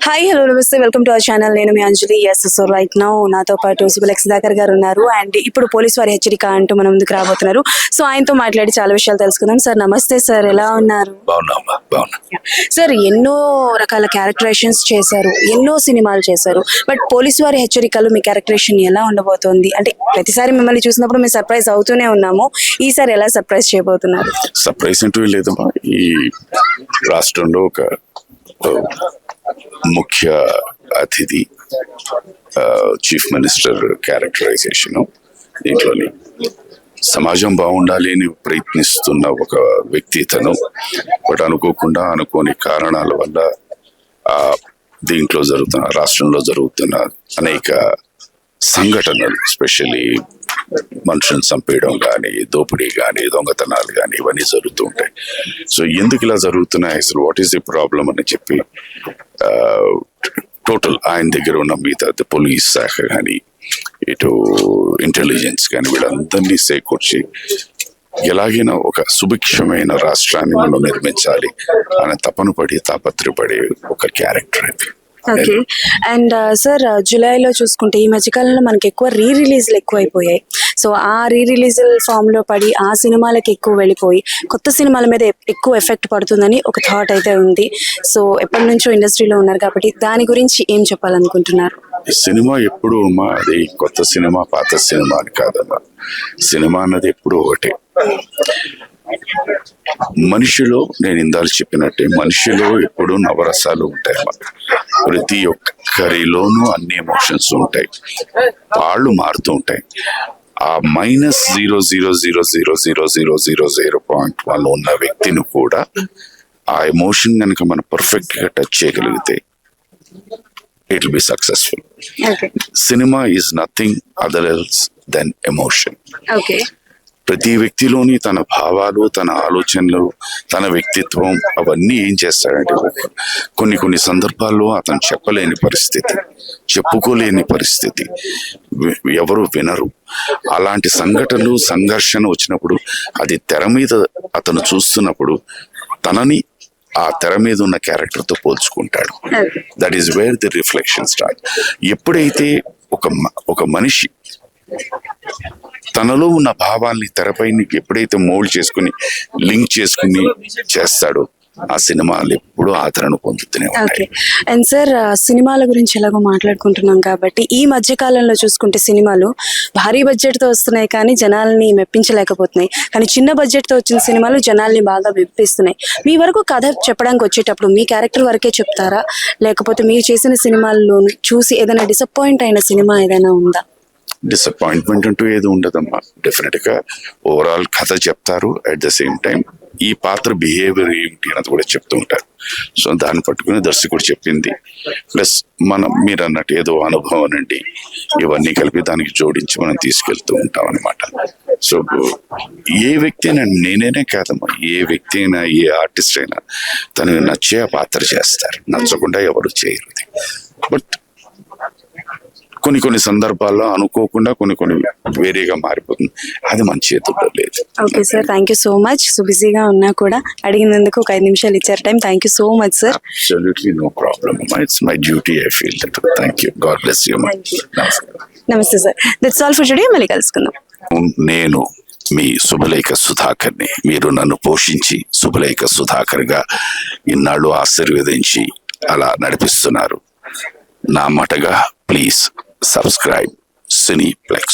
Hi hello నమస్తే welcome to our channel. నేను మీ అంజలి. So right now నాతో పాటు సుబులెక్ సుధాకర్ గారు ఉన్నారు అండ్ ఇప్పుడు పోలీస్ వారి హెచ్చరిక అంటూ మన ముందుకు రాబోతున్నారు. సో ఆయనతో మాట్లాడి చాలా విషయాలు తెలుసుకుందాం. సార్ నమస్తే సార్, ఎలా ఉన్నారు? సార్ ఎన్నో రకాల క్యారెక్టరైజేషన్స్ చేశారు, ఎన్నో సినిమాలు చేశారు, బట్ పోలీస్ వారి హెచ్చరికలు మీ క్యారెక్టరేషన్ ఎలా ఉండబోతోంది? అంటే ప్రతిసారి మిమ్మల్ని చూసినప్పుడు మేము సర్ప్రైజ్ అవుతూనే ఉన్నాము, ఈసారి ఎలా సర్ప్రైజ్ చేయబోతున్నారు? సర్ప్రైజ్ అంటూ లేదమ్మా. ఈ రాష్ట్రంలో ఒక ముఖ్య అతిథి చీఫ్ మినిస్టర్ క్యారెక్టరైజేషన్, దీంట్లోని సమాజం బాగుండాలి అని ప్రయత్నిస్తున్న ఒక వ్యక్తి తను. బట్ అనుకోకుండా అనుకోని కారణాల వల్ల దీంట్లో రాష్ట్రంలో జరుగుతున్న అనేక సంఘటనలు, ఎస్పెషల్లీ మనుషులను చంపేయడం కానీ, దోపిడీ కానీ, దొంగతనాలు కానీ ఇవన్నీ జరుగుతూ ఉంటాయి. సో ఎందుకు ఇలా జరుగుతున్నాయి, అసలు వాట్ ఈస్ ది ప్రాబ్లం అని చెప్పి టోటల్ ఆయన దగ్గర ఉన్న మిగతా పోలీస్ శాఖ కానీ, ఇటు ఇంటెలిజెన్స్ కానీ వీళ్ళందరినీ సేకూర్చి ఎలాగైనా ఒక సుభిక్షమైన రాష్ట్రాన్ని మనం నిర్మించాలి అని తాపత్రపడే ఒక క్యారెక్టర్ ఇది. ఓకే. అండ్ సార్ జూలైలో చూసుకుంటే ఈ మధ్యకాలంలో మనకి ఎక్కువ రిలీజ్లు ఎక్కువ అయిపోయాయి. సో ఆ రిలీజ్ ఫామ్ లో పడి ఆ సినిమాలకి ఎక్కువ వెళ్ళిపోయి కొత్త సినిమాల మీద ఎక్కువ ఎఫెక్ట్ పడుతుందని ఒక థాట్ అయితే ఉంది. సో ఎప్పటి నుంచో ఇండస్ట్రీలో ఉన్నారు కాబట్టి దాని గురించి ఏం చెప్పాలనుకుంటున్నారు? సినిమా ఎప్పుడు అది కొత్త సినిమా పాత సినిమా అని కాదమ్మా. సినిమా అన్నది ఎప్పుడు ఒకటే. మనిషిలో నేను ఇందాక చెప్పినట్టే మనిషిలో ఎప్పుడు నవరసాలు ఉంటాయమ్మా. ప్రతి ఒక్కరిలోనూ అన్ని ఎమోషన్స్ ఉంటాయి, వాళ్ళు మారుతూ ఉంటాయి. ఆ -0.000000001 ఉన్న వ్యక్తిని కూడా ఆ ఎమోషన్ కనుక మనం పర్ఫెక్ట్ గా టచ్ చేయగలిగితే it will be successful. Okay. Cinema is nothing other else than emotion. Okay. ప్రతి వ్యక్తిలోని తన భావాలు, తన ఆలోచనలు, తన వ్యక్తిత్వం అవన్నీ ఏం చేస్తాడంటే కొన్ని సందర్భాల్లో అతను చెప్పలేని పరిస్థితి, చెప్పుకోలేని పరిస్థితి, ఎవరు వినరు. అలాంటి సంఘటనలు, సంఘర్షణ వచ్చినప్పుడు అది తెర మీద అతను చూస్తున్నప్పుడు తనని ఆ తెర మీద ఉన్న క్యారెక్టర్ తో పోల్చుకుంటాడు. That is where the reflection start. ఎప్పుడైతే ఒక మనిషి తనలో ఉన్న భావాల్ని తెరపై ఎప్పుడైతే మోల్డ్ చేసుకుని లింక్ చేసుకుని చేస్తాడో ఆ సినిమాలు ఎప్పుడూ ఆదరణ పొందుతూనే ఉంటాయి. అండ్ సార్ సినిమాల గురించి ఎలాగో మాట్లాడుకుంటున్నాం కాబట్టి ఈ మధ్య కాలంలో చూసుకుంటే సినిమాలు భారీ బడ్జెట్ తో వస్తున్నాయి కానీ జనాల్ని మెప్పించలేకపోతున్నాయి, కానీ చిన్న బడ్జెట్ తో వచ్చిన సినిమాలు జనాల్ని బాగా మెప్పిస్తున్నాయి. మీ వరకు కథ చెప్పడానికి వచ్చేటప్పుడు మీ క్యారెక్టర్ వరకే చెప్తారా, లేకపోతే మీరు చేసిన సినిమాల్లో చూసి ఏదైనా డిసప్పాయింట్ అయిన సినిమా ఏదైనా ఉందా? డిసప్పాయింట్మెంట్ అంటూ ఏది ఉండదమ్మా. డెఫినెట్ గా ఓవరాల్ కథ చెప్తారు, అట్ ద సేమ్ టైం ఈ పాత్ర బిహేవియర్ ఏంటి అన్నది కూడా చెప్తూ ఉంటారు. సో దాన్ని పట్టుకుని దర్శకుడు చెప్పింది ప్లస్ మీరు అన్నట్టు ఏదో అనుభవం అనండి ఇవన్నీ కలిపి దానికి జోడించి మనం తీసుకెళ్తూ ఉంటాం అనమాట. సో ఏ వ్యక్తి అయినా, నేనేనే కాదమ్మా, ఏ వ్యక్తి అయినా, ఏ ఆర్టిస్ట్ అయినా తనకి నచ్చే ఆ పాత్ర చేస్తారు, నచ్చకుండా ఎవరు చేయరు. బట్ కొన్ని సందర్భాల్లో అనుకోకుండా కొన్ని వేరేగా మారిపోతుంది, అది మన చేతుల్లో లేదు. Okay sir, thank you so much. So బిజీగా ఉన్నా కూడా అడిగినందుకు ఒక 5 నిమిషాలు ఇచ్చారు time. Thank you so much sir. Absolutely no problem. It's my duty, I feel that. Thank you. God bless you. నమస్తే sir. That's all for today. మళ్ళీ కలుసుకుందాం. నేను మీ శుభలేఖ సుధాకర్ని. మీరు నన్ను పోషించి శుభలేఖ సుధాకర్ గా ఇన్నాళ్ళు ఆశీర్వదించి అలా నడిపిస్తున్నారు. నా మాటగా ప్లీజ్ subscribe Cineplex.